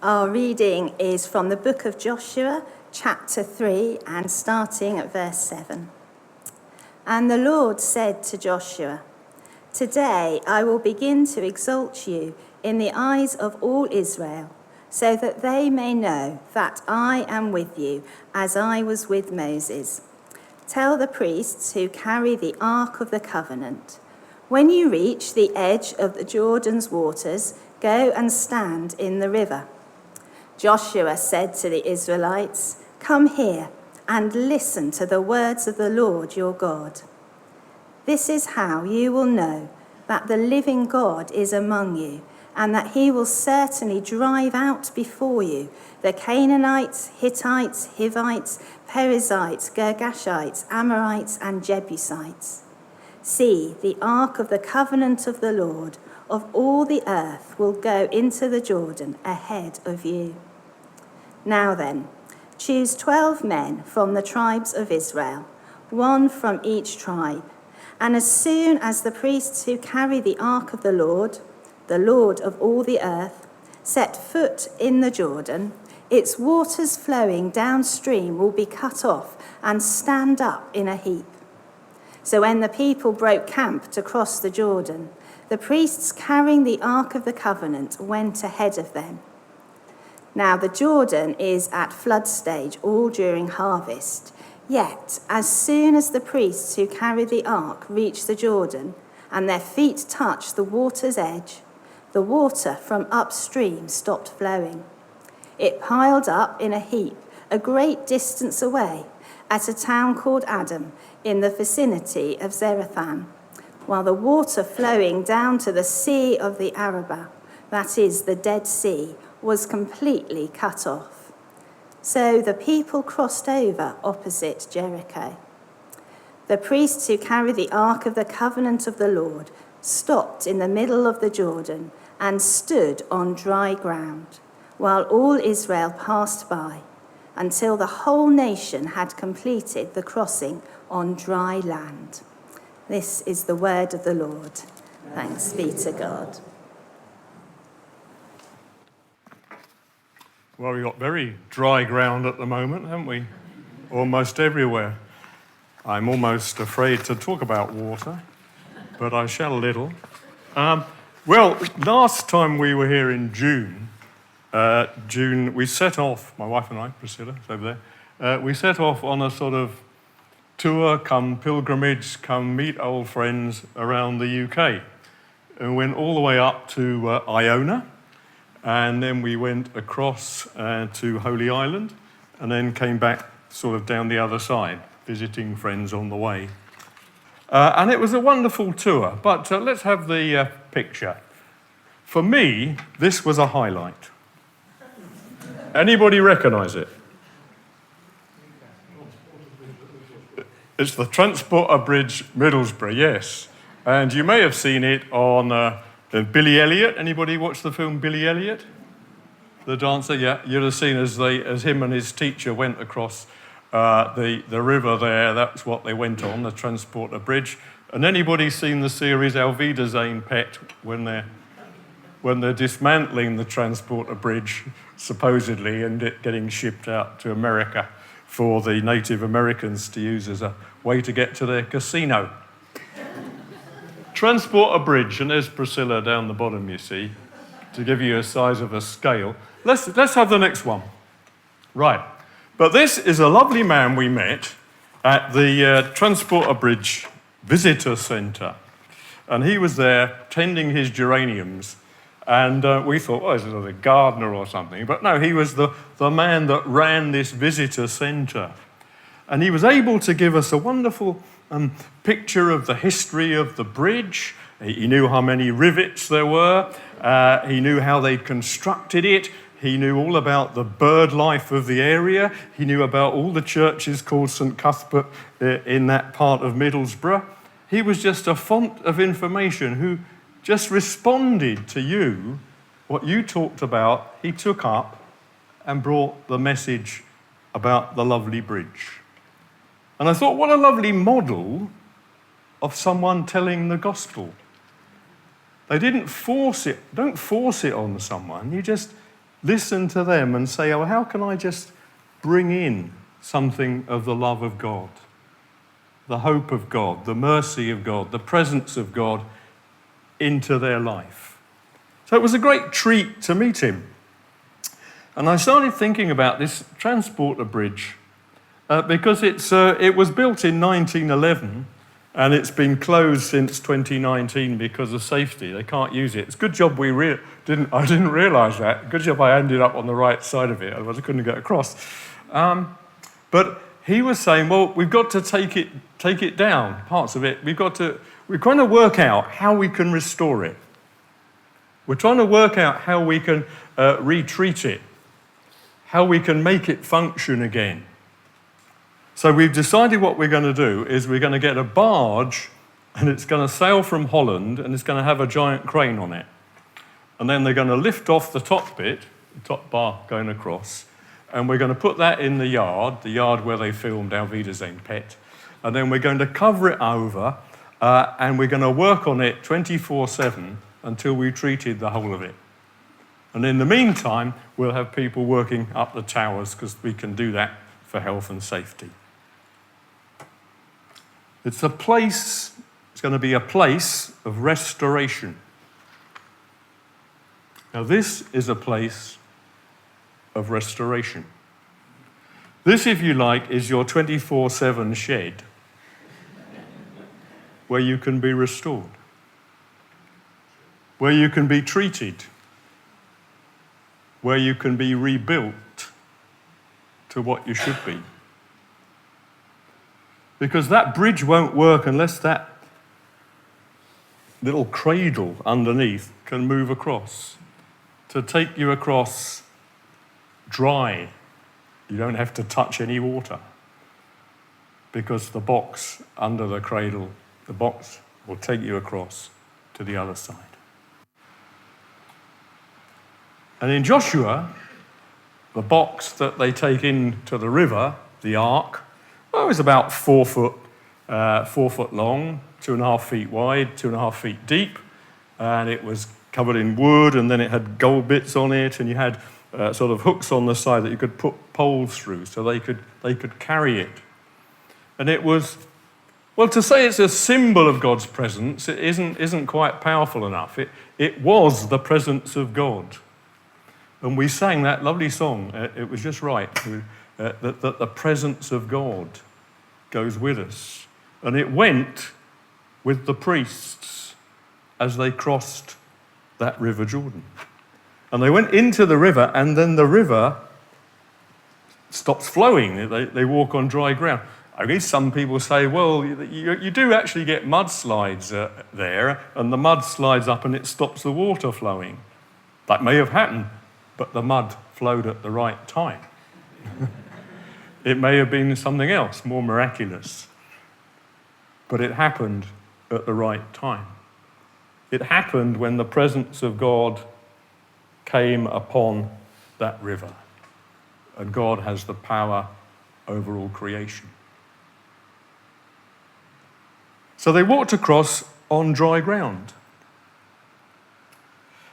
Our reading is from the book of Joshua, chapter 3, and starting at verse 7. And the Lord said to Joshua, "Today I will begin to exalt you in the eyes of all Israel, so that they may know that I am with you as I was with Moses. Tell the priests who carry the Ark of the Covenant, when you reach the edge of the Jordan's waters, go and stand in the river." Joshua said to the Israelites, "Come here and listen to the words of the Lord your God. This is how you will know that the living God is among you, and that he will certainly drive out before you the Canaanites, Hittites, Hivites, Perizzites, Girgashites, Amorites, and Jebusites. See, the ark of the covenant of the Lord of all the earth will go into the Jordan ahead of you. Now then, choose 12 men from the tribes of Israel, one from each tribe, and as soon as the priests who carry the ark of the Lord of all the earth, set foot in the Jordan, its waters flowing downstream will be cut off and stand up in a heap." So when the people broke camp to cross the Jordan, the priests carrying the Ark of the Covenant went ahead of them. Now the Jordan is at flood stage all during harvest. Yet, as soon as the priests who carry the ark reach the Jordan and their feet touch the water's edge, the water from upstream stopped flowing. It piled up in a heap a great distance away at a town called Adam in the vicinity of Zarethan, while the water flowing down to the Sea of the Arabah, that is, the Dead Sea, was completely cut off. So the people crossed over opposite Jericho. The priests who carry the Ark of the Covenant of the Lord stopped in the middle of the Jordan and stood on dry ground, while all Israel passed by, until the whole nation had completed the crossing on dry land. This is the word of the Lord. Thanks be to God. Well, we've got very dry ground at the moment, haven't we? Almost everywhere. I'm almost afraid to talk about water, but I shall a little. Well, last time we were here in June, we set off, my wife and I, Priscilla, is over there, we set off on a sort of tour, come pilgrimage, come meet old friends around the UK. And went all the way up to Iona, and then we went across to Holy Island, and then came back sort of down the other side, visiting friends on the way. And it was a wonderful tour, but let's have the picture. For me, this was a highlight. Anybody recognise it? It's the Transporter Bridge, Middlesbrough, yes. And you may have seen it on Billy Elliot. Anybody watch the film Billy Elliot? The dancer, yeah. You'd have seen as him and his teacher went across the river there. That's what they went on, the Transporter Bridge. And anybody seen the series Alvida's Pet when they're dismantling the Transporter Bridge, supposedly, and it getting shipped out to America for the Native Americans to use as a way to get to their casino? Transporter Bridge, and there's Priscilla down the bottom, you see, to give you a size of a scale. Let's have the next one. Right. But this is a lovely man we met at the Transporter Bridge Visitor Centre. And he was there tending his geraniums. And we thought, oh, this is a gardener or something. But no, he was the man that ran this visitor centre. And he was able to give us a wonderful picture of the history of the bridge. He knew how many rivets there were. He knew how they constructed it. He knew all about the bird life of the area. He knew about all the churches called St Cuthbert in that part of Middlesbrough. He was just a font of information who just responded to you, what you talked about. He took up and brought the message about the lovely bridge. And I thought, what a lovely model of someone telling the gospel. They didn't force it. Don't force it on someone. You just listen to them and say, oh, how can I just bring in something of the love of God, the hope of God, the mercy of God, the presence of God into their life? So it was a great treat to meet him. And I started thinking about this transporter bridge because it was built in 1911 and it's been closed since 2019 because of safety. They can't use it. It's a good job I didn't realise that. Good job I ended up on the right side of it, otherwise I couldn't get across. But he was saying, well, we've got to take it down, parts of it. We're trying to work out how we can restore it. We're trying to work out how we can retreat it, how we can make it function again. So we've decided what we're going to do is we're going to get a barge and it's going to sail from Holland and it's going to have a giant crane on it. And then they're going to lift off the top bit, the top bar going across, and we're going to put that in the yard where they filmed Our Wiedersehen Pet. And then we're going to cover it over and we're going to work on it 24/7 until we've treated the whole of it. And in the meantime, we'll have people working up the towers because we can do that for health and safety. It's going to be a place of restoration. Now, this is a place of restoration. This, if you like, is your 24/7 shed where you can be restored, where you can be treated, where you can be rebuilt to what you should be. Because that bridge won't work unless that little cradle underneath can move across, to take you across dry. You don't have to touch any water because the box under the cradle, the box will take you across to the other side. And in Joshua, the box that they take into the river, the ark, it was about 4 foot long, 2.5 feet wide, 2.5 feet deep, and it was covered in wood, and then it had gold bits on it, and you had sort of hooks on the side that you could put poles through, so they could carry it. And it was, well, to say it's a symbol of God's presence, it isn't quite powerful enough. It was the presence of God. And we sang that lovely song, it was just right, that the presence of God goes with us. And it went with the priests as they crossed that River Jordan. And they went into the river, and then the river stops flowing. They walk on dry ground. I guess some people say, well, you do actually get mudslides there, and the mud slides up and it stops the water flowing. That may have happened, but the mud flowed at the right time. It may have been something else, more miraculous. But it happened at the right time. It happened when the presence of God came upon that river. And God has the power over all creation. So they walked across on dry ground.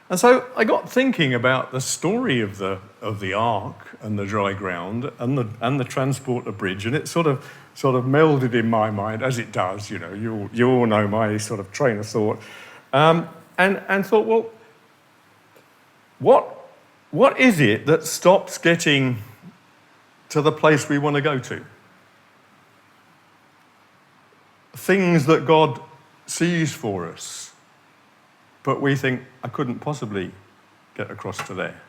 And so I got thinking about the story of the ark and the dry ground and the transporter bridge, and it sort of melded in my mind, as it does. You know, you all know my sort of train of thought, and thought, well, what is it that stops getting to the place we want to go to? Things that God sees for us, but we think, I couldn't possibly get across to there.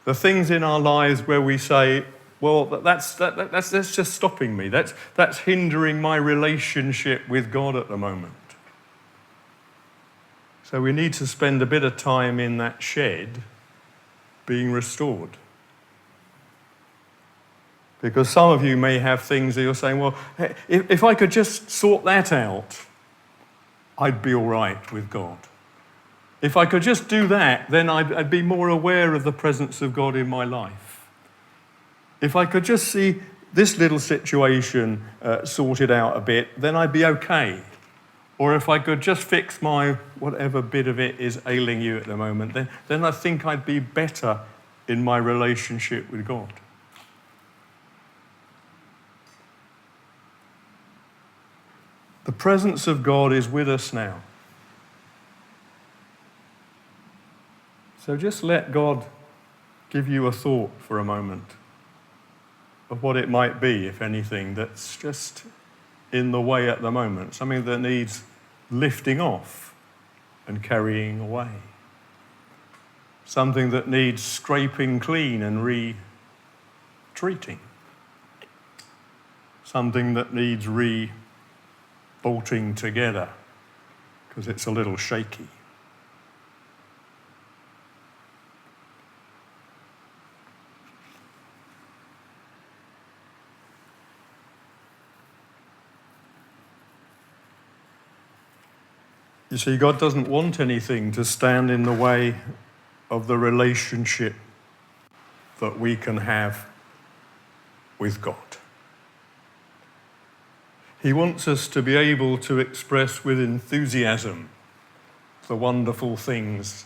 The things in our lives where we say, well, that's just stopping me. That's hindering my relationship with God at the moment. So we need to spend a bit of time in that shed being restored. Because some of you may have things that you're saying, well, if I could just sort that out, I'd be all right with God. If I could just do that, then I'd be more aware of the presence of God in my life. If I could just see this little situation sorted out a bit, then I'd be okay. or if I could just fix my whatever bit of it is ailing you at the moment, then I think I'd be better in my relationship with God. The presence of God is with us now. So just let God give you a thought for a moment of what it might be, if anything, that's just in the way at the moment, something that needs lifting off and carrying away, something that needs scraping clean and retreating, something that needs bolting together because it's a little shaky. You see, God doesn't want anything to stand in the way of the relationship that we can have with God. He wants us to be able to express with enthusiasm the wonderful things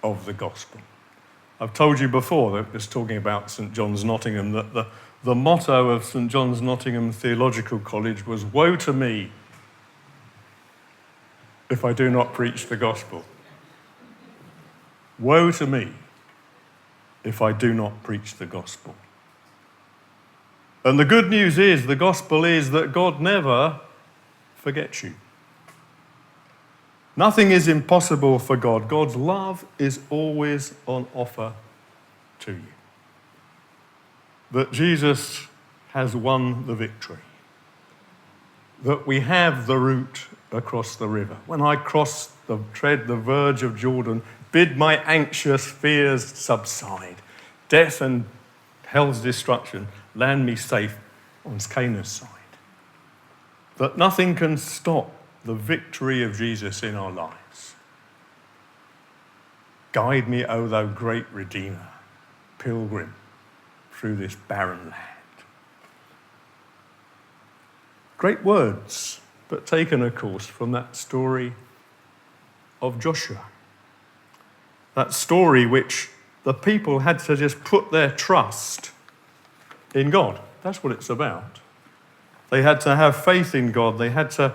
of the gospel. I've told you before, that just talking about St. John's, Nottingham, that the motto of St. John's, Nottingham Theological College was, "Woe to me if I do not preach the gospel. Woe to me if I do not preach the gospel." And the good news is, the gospel is that God never forgets you. Nothing is impossible for God. God's love is always on offer to you. That Jesus has won the victory. That we have the route across the river. When I tread the verge of Jordan, bid my anxious fears subside. Death and hell's destruction, land me safe on Canaan's side. That nothing can stop the victory of Jesus in our lives. Guide me, O thou great Redeemer, pilgrim through this barren land. Great words, but taken, of course, from that story of Joshua. That story which the people had to just put their trust in God. That's what it's about. They had to have faith in God. They had to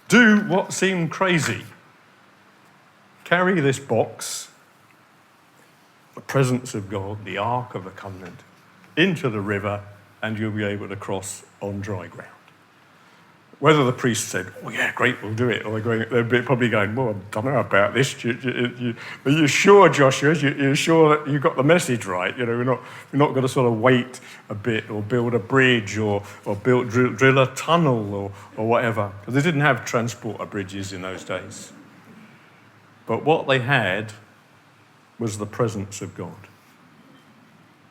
do what seemed crazy. Carry this box, the presence of God, the Ark of the Covenant, into the river, and you'll be able to cross on dry ground. Whether the priest said, "Oh yeah, great, we'll do it," or they'd probably going, "Well, I don't know about this. Are you sure, Joshua? You're sure that you got the message right? You know, we're not going to sort of wait a bit, or build a bridge, or drill a tunnel, or whatever." Because they didn't have transporter bridges in those days. But what they had was the presence of God.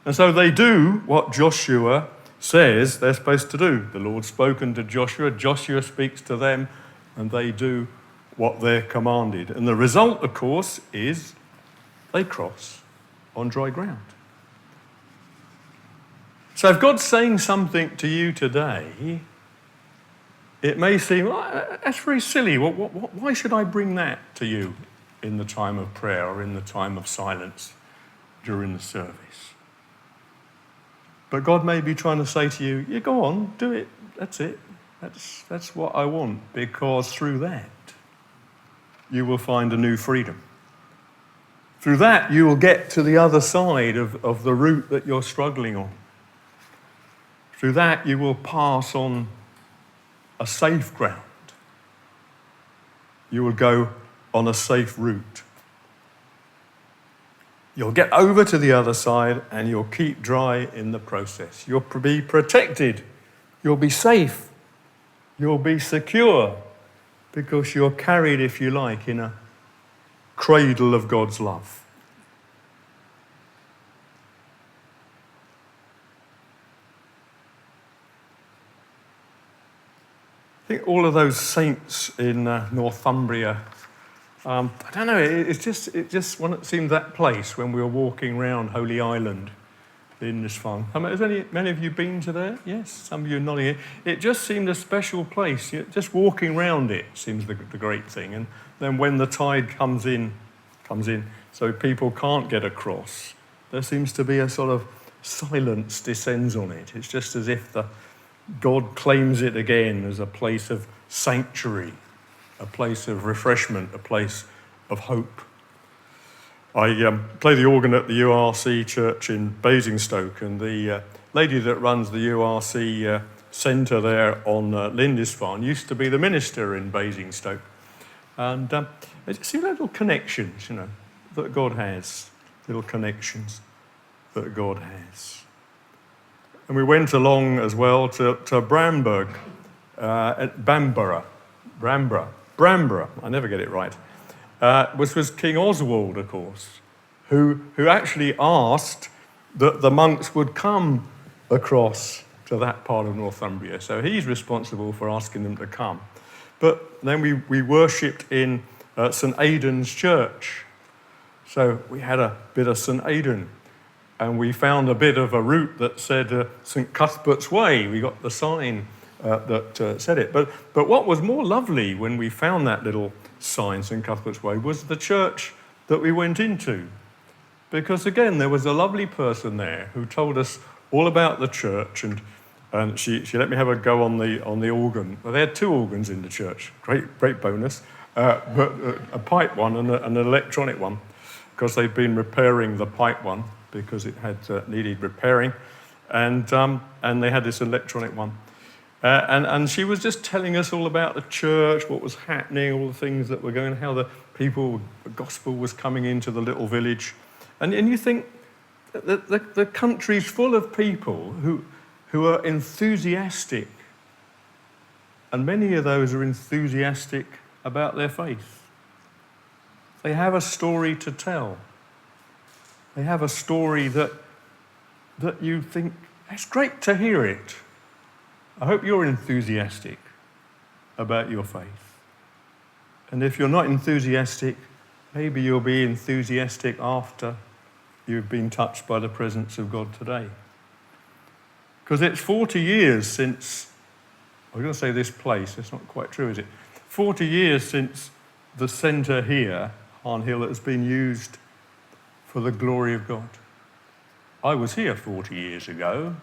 And so they do what Joshua says they're supposed to do. The Lord's spoken to Joshua, Joshua speaks to them, and they do what they're commanded. And the result, of course, is they cross on dry ground. So if God's saying something to you today, it may seem, that's very silly. Why should I bring that to you in the time of prayer or in the time of silence during the service? But God may be trying to say to you, yeah, go on, do it. That's it. That's what I want, because through that, you will find a new freedom. Through that, you will get to the other side of the route that you're struggling on. Through that, you will pass on a safe ground. You will go on a safe route. You'll get over to the other side and you'll keep dry in the process. You'll be protected. You'll be safe. You'll be secure because you're carried, if you like, in a cradle of God's love. I think all of those saints in Northumbria, I don't know, it just when it seemed that place when we were walking around Holy Island Lindisfarne. Has many of you been to there? Yes, some of you are nodding here. It just seemed a special place. Just walking around it seems the great thing. And then when the tide comes in, so people can't get across, there seems to be a sort of silence descends on it. It's just as if God claims it again as a place of sanctuary, a place of refreshment, a place of hope. I play the organ at the URC church in Basingstoke, and the lady that runs the URC centre there on Lindisfarne used to be the minister in Basingstoke. And it's little connections, that God has, little connections that God has. And we went along as well to Bramburgh, at Bamborough, I never get it right, which was King Oswald, of course, who actually asked that the monks would come across to that part of Northumbria. So he's responsible for asking them to come. But then we worshipped in St Aidan's church. So we had a bit of St Aidan, and we found a bit of a route that said St Cuthbert's Way. We got the sign that said it. But what was more lovely when we found that little sign, St Cuthbert's Way, was the church that we went into. Because again, there was a lovely person there who told us all about the church, and she let me have a go on the organ. Well, they had two organs in the church, great bonus, but a pipe one and an electronic one, because they'd been repairing the pipe one because it had needed repairing, and they had this electronic one. And she was just telling us all about the church, what was happening, all the things that were going, how the gospel was coming into the little village. And you think that the country's full of people who are enthusiastic, and many of those are enthusiastic about their faith. They have a story to tell. They have a story that you think, it's great to hear it. I hope you're enthusiastic about your faith. And if you're not enthusiastic, maybe you'll be enthusiastic after you've been touched by the presence of God today. Because it's 40 years since, I was going to say this place, it's not quite true, is it? 40 years since the centre here, Harn Hill, has been used for the glory of God. I was here 40 years ago.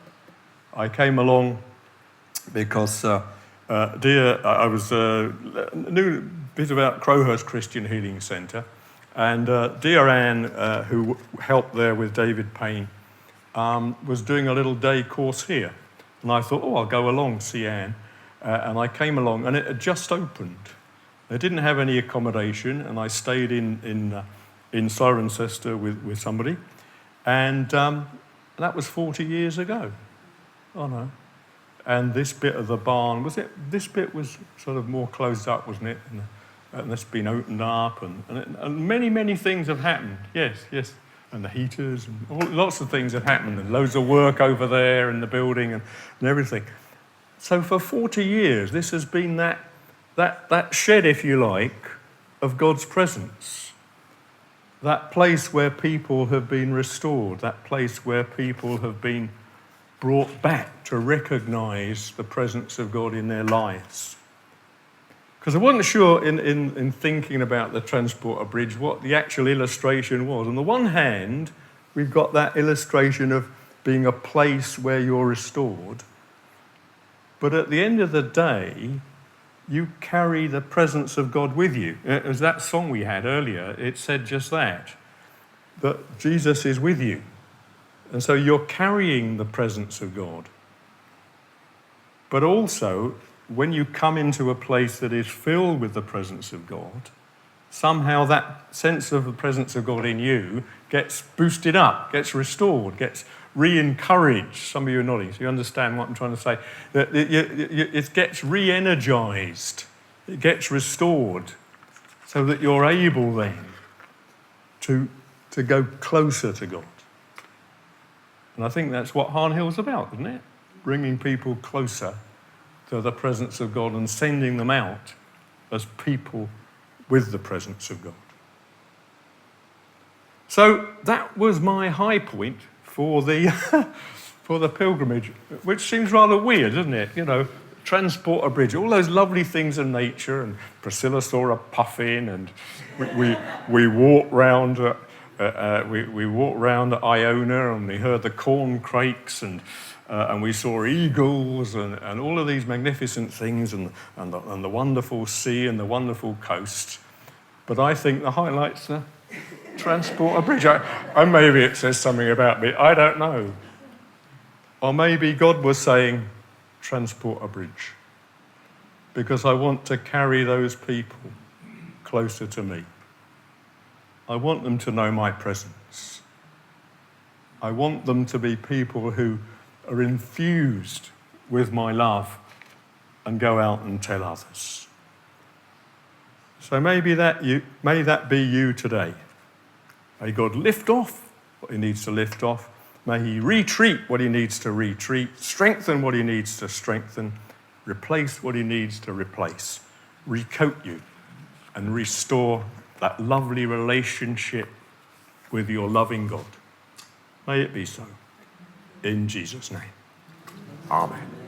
I came along because I knew a bit about Crowhurst Christian Healing Centre, and dear Anne, who helped there with David Payne, was doing a little day course here. And I thought, I'll go along, see Anne. And I came along, and it had just opened. They didn't have any accommodation, and I stayed in Cirencester with somebody. And that was 40 years ago. Oh, no. And this bit of the barn, this bit was sort of more closed up, wasn't it? And it's been opened up, and many, many things have happened. Yes. And the heaters, and lots of things have happened, and loads of work over there in the building and everything. So for 40 years, this has been that shed, if you like, of God's presence. That place where people have been restored, that place where people have been brought back to recognise the presence of God in their lives. Because I wasn't sure in thinking about the Transporter Bridge what the actual illustration was. On the one hand, we've got that illustration of being a place where you're restored. But at the end of the day, you carry the presence of God with you. As that song we had earlier, it said just that Jesus is with you. And so you're carrying the presence of God. But also, when you come into a place that is filled with the presence of God, somehow that sense of the presence of God in you gets boosted up, gets restored, gets re-encouraged. Some of you are nodding, so you understand what I'm trying to say. That it gets re-energized, it gets restored, so that you're able then to go closer to God. And I think that's what Harn Hill's about, isn't it? Bringing people closer to the presence of God and sending them out as people with the presence of God. So that was my high point for the for the pilgrimage, which seems rather weird, doesn't it? You know, transport a bridge, all those lovely things in nature, and Priscilla saw a puffin, and we walked round. We walked round Iona, and we heard the corn crakes, and we saw eagles, and all of these magnificent things, and the wonderful sea and the wonderful coast. But I think the highlights are transport a bridge. And maybe it says something about me, I don't know. Or maybe God was saying, transport a bridge, because I want to carry those people closer to me. I want them to know my presence. I want them to be people who are infused with my love and go out and tell others. So may that be you today. May God lift off what he needs to lift off. May he retreat what he needs to retreat, strengthen what he needs to strengthen, replace what he needs to replace, recoat you and restore that lovely relationship with your loving God. May it be so. In Jesus' name. Amen.